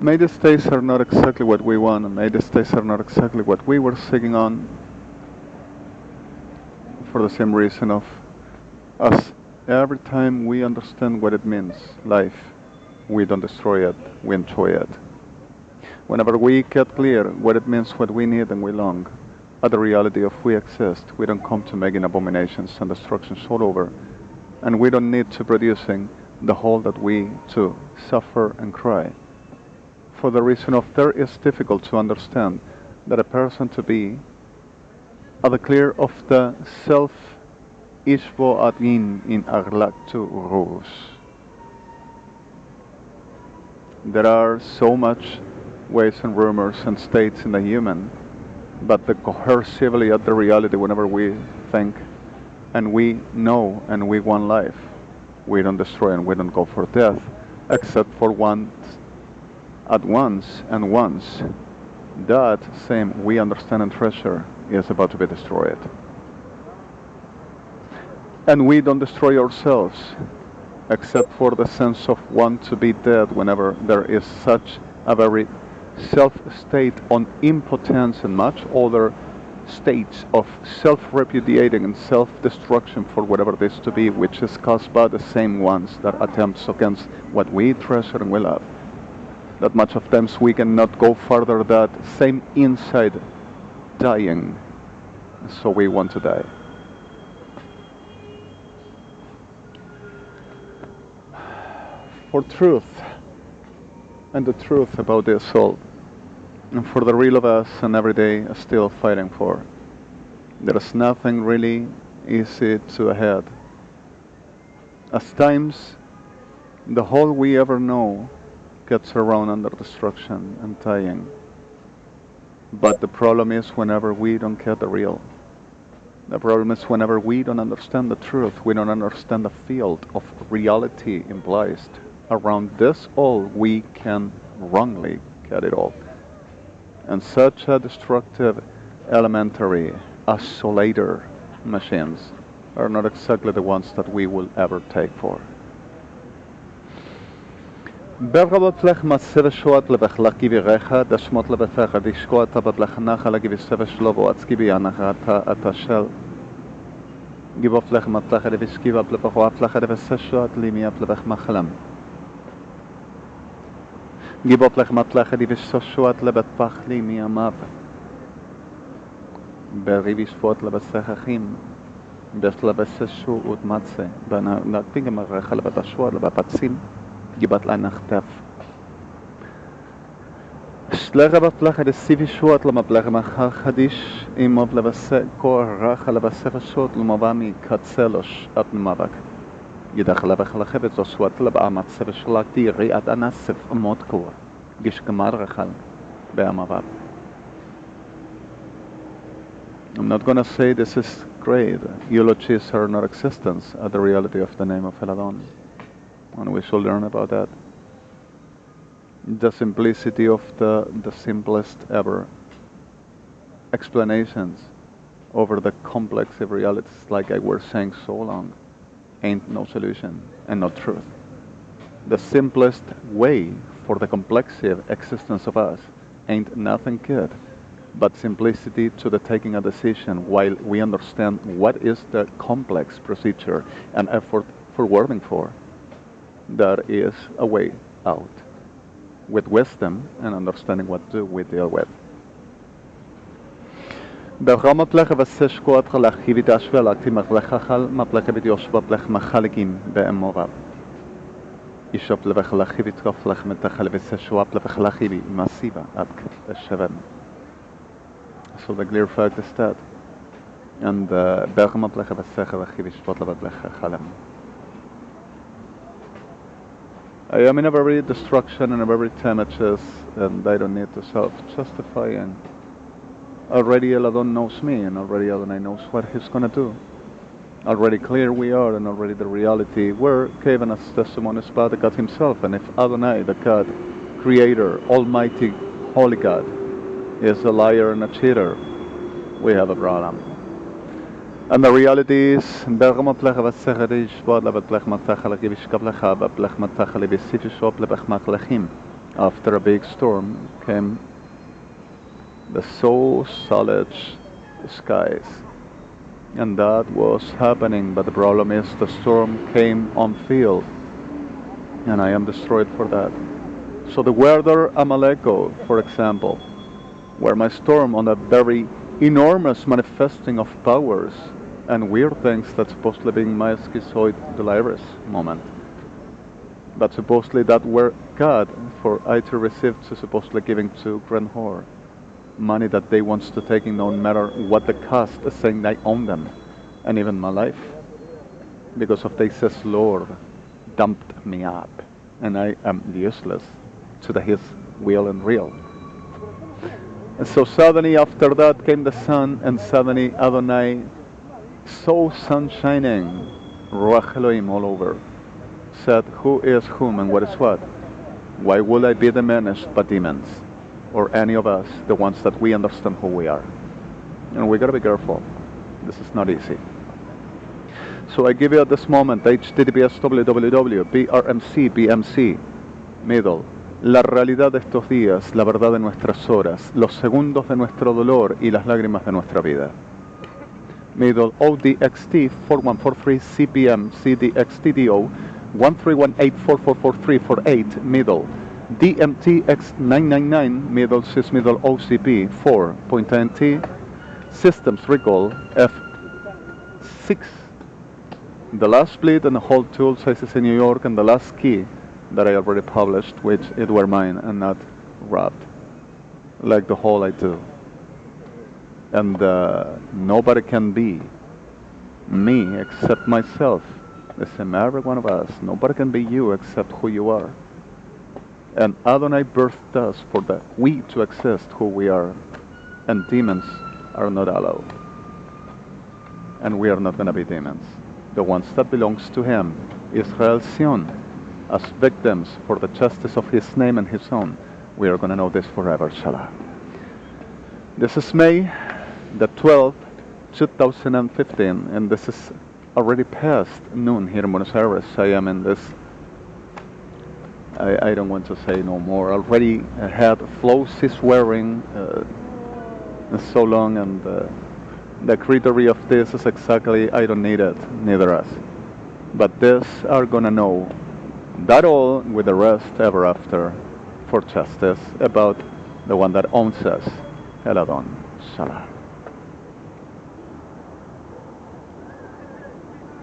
May the states are not exactly what we want, and may the states are not exactly what we were seeking on for the same reason of us. Every time we understand what it means, life, we don't destroy it, we enjoy it. Whenever we get clear what it means, what we need and we long, at the reality of we exist, we don't come to making abominations and destructions all over, and we don't need to producing the whole that we too suffer and cry. For the reason of there is difficult to understand that a person to be at the clear of the self ishvo adin in arlactu rus. There are so much ways and rumors and states in the human, but the coercively at the reality whenever we think and we know and we want life, we don't destroy and we don't go for death, except for once at once and once that same we understand and treasure is about to be destroyed. And we don't destroy ourselves except for the sense of want to be dead whenever there is such a very self-state on impotence and much other states of self-repudiating and self-destruction for whatever it is to be, which is caused by the same ones that attempts against what we treasure and we love. That much of times we cannot go further that same inside dying, so we want to die. For truth, and the truth about the soul, and for the real of us and every day still fighting for. There is nothing really easy to ahead. As times, the whole we ever know gets around under destruction and dying. But the problem is whenever we don't get the real. The problem is whenever we don't understand the truth, we don't understand the field of reality implies. Around this all, we can wrongly get it all. And such a destructive, elementary, isolator machines are not exactly the ones that we will ever take for. Bergabotlech masir shoat lebechlaki virecha, dashmot lebefecha, vishkoata bablechaнаcha lagiviseveshlovo atskibi anachata atashel. Giboflech matlecha deviskiva plepechoaflecha deveseshoat limia plebech machalam. Giboflech matlecha devisoshoat lebet pachli miamav. Berivishvot lebesechachim. Beshlebeseshu utmatse. Bana nakpingemarecha lebetashua lebepatsim. Gibat lanachtav. Shlecha baflecha de sivishuat lemaplecha machal chadish imov lebase koracha lebase shot lemavami katselosh at mavak. Yidach lebechalachet zoswat lebamat seveshlakti riat anasif motkor gishkamar rechal be'amavav. I'm not going to say this is great. Eulogies are not existence at the reality of the name of Eladon. And we shall learn about that. The simplicity of the simplest ever explanations over the complex of realities, like I was saying so long, ain't no solution and no truth. The simplest way for the complexity of existence of us ain't nothing good, but simplicity to the taking a decision while we understand what is the complex procedure and effort forwarding for. There is a way out. With wisdom and understanding what to we deal with. ברמת וסש כוח להחיב את השווה להקטים מחלחל מפלחת יושבה פלח מחלקים באמוריו. ישוב לבח להחיב את כוח לך מתחל וסש וואפ לבח להחיב מסיבה עד השבן. So the clear fact is that. And ברמת וסש להחיב ישבות לבח חלם. I am in a very destruction and a very damages, and I don't need to self-justify. And already Eladon knows me, and already Adonai knows what he's going to do. Already clear we are, and already the reality we're given us testimonies by the God himself. And if Adonai, the God, Creator, Almighty, Holy God, is a liar and a cheater, we have a problem. And the reality is, bergama plecha vasechadish bod levet plech matachal givish kaplecha ba plech matachal visifishop lebech machlechim. After a big storm came the so solid skies. And that was happening, but the problem is the storm came on field, and I am destroyed for that. So the weather A.M.BLANCO, for example, were my storm on a very enormous manifesting of powers and weird things that supposedly being my schizoid delirious moment. But supposedly that were God for I to receive to supposedly giving to Grand Whore money that they wants to take in no matter what the cost, saying I own them and even my life. Because of they says Lord dumped me up and I am useless to the his will and real. And so suddenly after that came the sun and suddenly Adonai so sun shining, Ruach Elohim all over, said who is whom and what is what. Why will I be diminished by demons? Or any of us, the ones that we understand who we are. And we gotta be careful. This is not easy. So I give you at this moment https www.brmc middle. La realidad de estos días, la verdad de nuestras horas, los segundos de nuestro dolor y las lágrimas de nuestra vida. Middle ODXT 4143 CPM CDXTDO 1318444348 middle DMTX999 middle sys middle OCP 4.NT systems recall F6. The last split and the whole tool sizes in New York and the last key that I already published, which it were mine and not robbed, like the whole I do. And nobody can be me except myself. The same every one of us. Nobody can be you except who you are. And Adonai birthed us for that we to exist who we are. And demons are not allowed. And we are not going to be demons. The ones that belongs to him, Israel Sion, as victims for the justice of his name and his own. We are going to know this forever, Sehlà. This is May the 12th, 2015, and this is already past noon here in Buenos Aires. I am in this, I don't want to say no more. Already had flossy swearing so long, and the criteria of this is exactly, I don't need it, neither us. But this are gonna know that all with the rest ever after for justice about the one that owns us, El Adon, Sehlà.